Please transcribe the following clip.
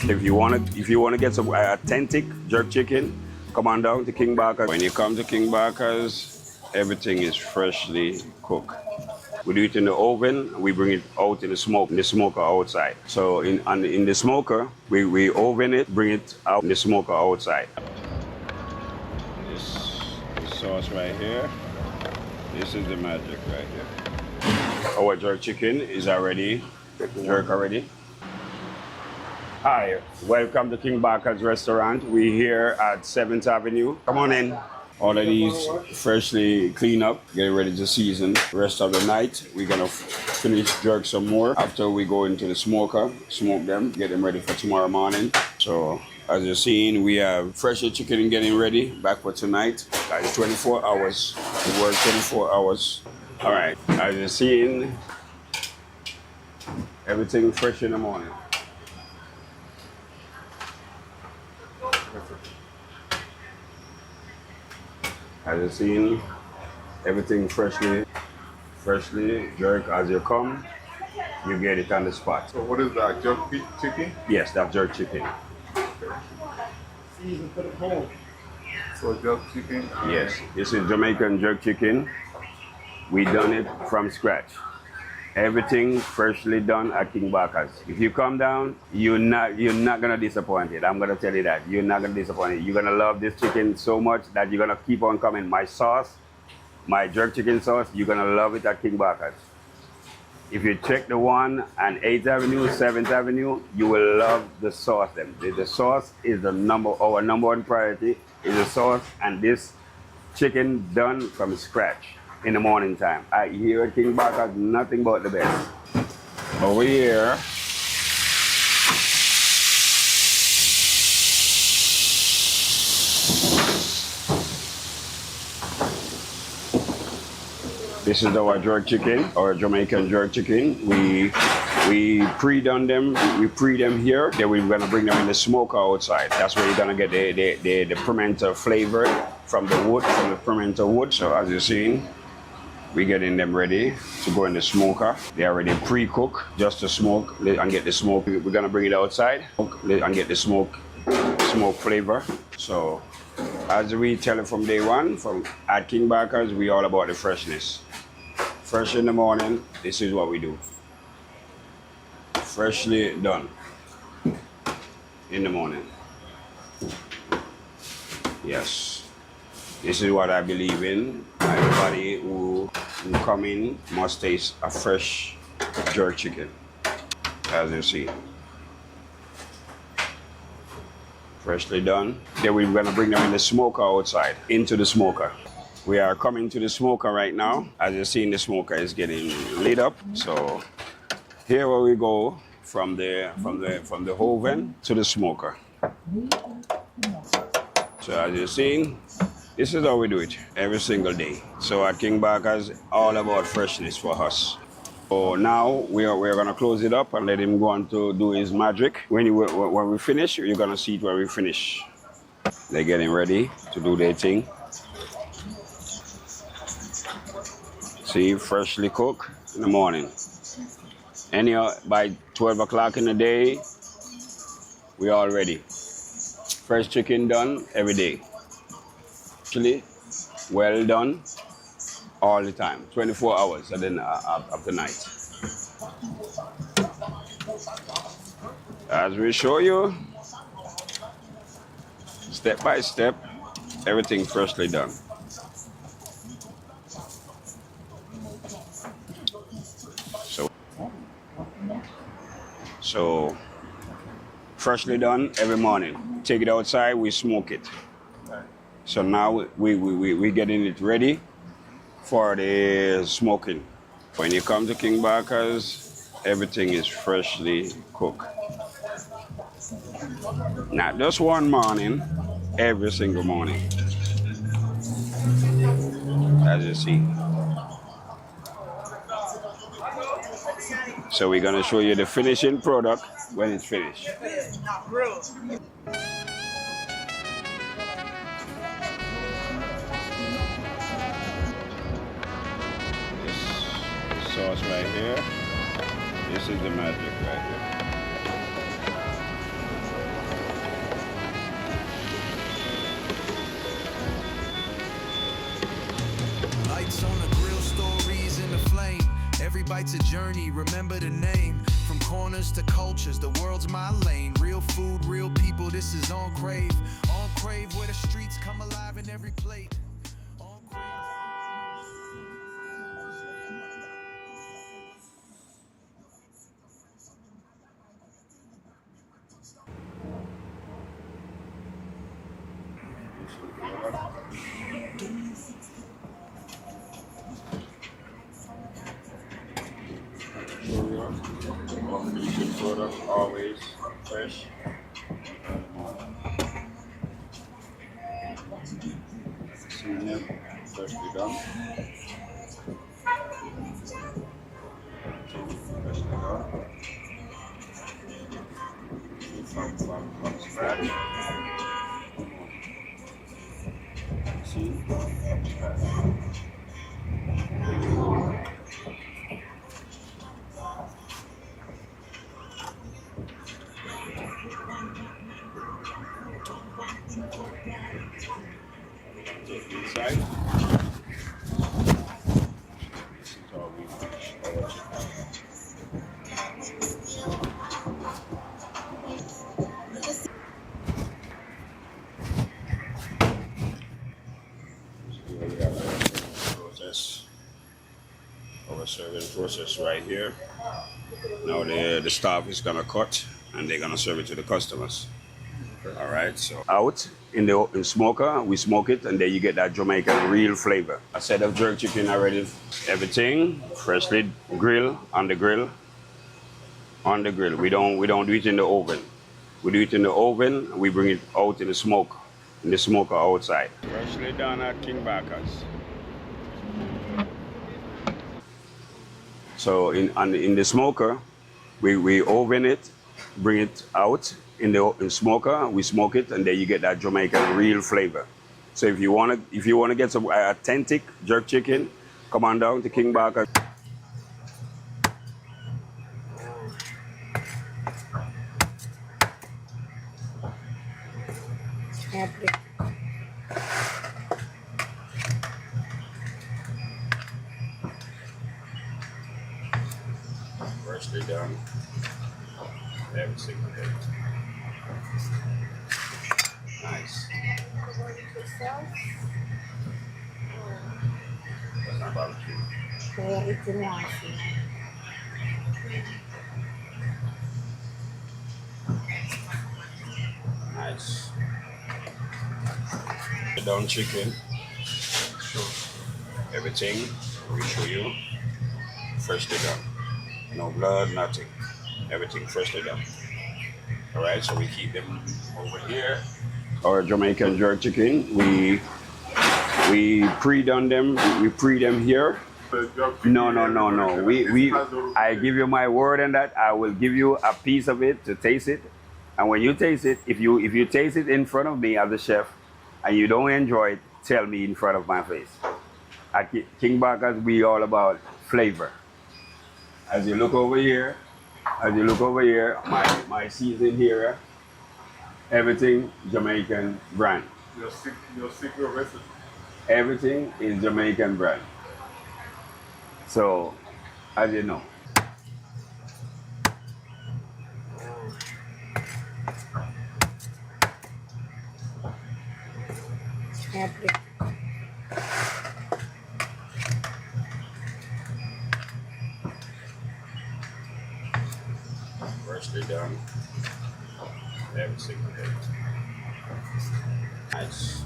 If you want to get some authentic jerk chicken, come on down to King Barker's. When you come to King Barker's, everything is freshly cooked. We do it in the oven, we bring it out in the smoker outside. So in the smoker, we oven it, bring it out in the smoker outside. This sauce right here, this is the magic right here. Our jerk chicken is already jerk already. Hi, welcome to King Barker's restaurant. We're here at 7th Avenue. Come on in. All of these freshly cleaned up, getting ready to season. The rest of the night, we're gonna finish jerk some more. After we go into the smoker, smoke them, get them ready for tomorrow morning. So as you're seeing, we have fresh chicken getting ready, back for tonight. It's 24 hours, we work 24 hours. All right, as you're seeing, everything fresh in the morning. As you've seen, everything freshly jerk. As you come, you get it on the spot. So what is that, jerk chicken? Yes, that's jerk chicken. Season for the home. So jerk chicken? Yes, this is Jamaican jerk chicken. We done it from scratch. Everything freshly done at King Barker's. If you come down, you're not gonna disappoint it. I'm gonna tell you that. You're not gonna disappoint it. You're gonna love this chicken so much that you're gonna keep on coming. My sauce, my jerk chicken sauce, you're gonna love it at King Barker's. If you check the one on 8th Avenue, 7th Avenue, you will love the sauce. The sauce is our number one priority is the sauce, and this chicken done from scratch. In the morning time. Here at King Barker's, nothing but the best. Over here, this is our jerk chicken, our Jamaican jerk chicken. We pre-done them, we pre them here, then we're gonna bring them in the smoker outside. That's where you're gonna get the pimento flavor from the wood, from the pimento wood. So as you're seeing, we're getting them ready to go in the smoker. They're already pre-cooked, just to smoke and get the smoke. We're gonna bring it outside and get the smoke flavor. So, as we tell it from day one, at King Barker's, we all about the freshness. Fresh in the morning, this is what we do. Freshly done in the morning. Yes. This is what I believe in. Everybody who come in must taste a fresh jerk chicken, as you see. Freshly done. Then we're gonna bring them in the smoker outside, into the smoker. We are coming to the smoker right now. As you're seeing, the smoker is getting lit up. So here where we go from the oven to the smoker. So as you're seeing, this is how we do it every single day. So at King Barker's, all about freshness for us. So now we're gonna close it up and let him go on to do his magic. When we finish, you're gonna see it when we finish. They're getting ready to do their thing. See, freshly cooked in the morning. By 12 o'clock in the day, we all ready. Fresh chicken done every day. Well done all the time, 24 hours of the night. As we show you, step by step, everything freshly done. So freshly done every morning. Take it outside, we smoke it. So now we getting it ready for the smoking. When you come to King Barker's, everything is freshly cooked. Not just one morning, every single morning. As you see. So we're gonna show you the finishing product when it's finished. Sauce right here. This is the magic right here. invite's a journey, remember the name. From corners to cultures, the world's my lane. Real food, real people, this is OnCrave. OnCrave, where the streets come alive in every plate. Product always fresh. Season them, freshly done. Freshly done. From scratch. See? From scratch. Inside. This is how we finish our chicken. Here we have the process, our serving process right here. Now the staff is gonna cut and they're gonna serve it to the customers. All right, so out in the smoker, we smoke it, and then you get that Jamaican real flavor. A set of jerk chicken already. Everything freshly grilled on the grill. On the grill. We don't do it in the oven. We do it in the oven. We bring it out in the smoke, in the smoker outside. Freshly done at King Burka's. So in the smoker, we oven it, bring it out. In the smoker, we smoke it, and then you get that Jamaican real flavor. So if you wanna get some authentic jerk chicken, come on down to King Burka. Freshly done. Every single day. Nice. That's not barbecue. Nice. Done chicken. Everything we show you. Freshly done. No blood, nothing. Everything freshly done. All right, so we keep them over here. Our Jamaican jerk chicken, we pre-done them. We pre them here. No. I give you my word on that. I will give you a piece of it to taste it, and when you taste it, if you taste it in front of me as a chef, and you don't enjoy it, tell me in front of my face. At King Burka's, we all about flavor. As you look over here. My season here, everything Jamaican brand. Your secret recipe. Everything is Jamaican brand. So, as you know. Freshly done. Every single day. Nice.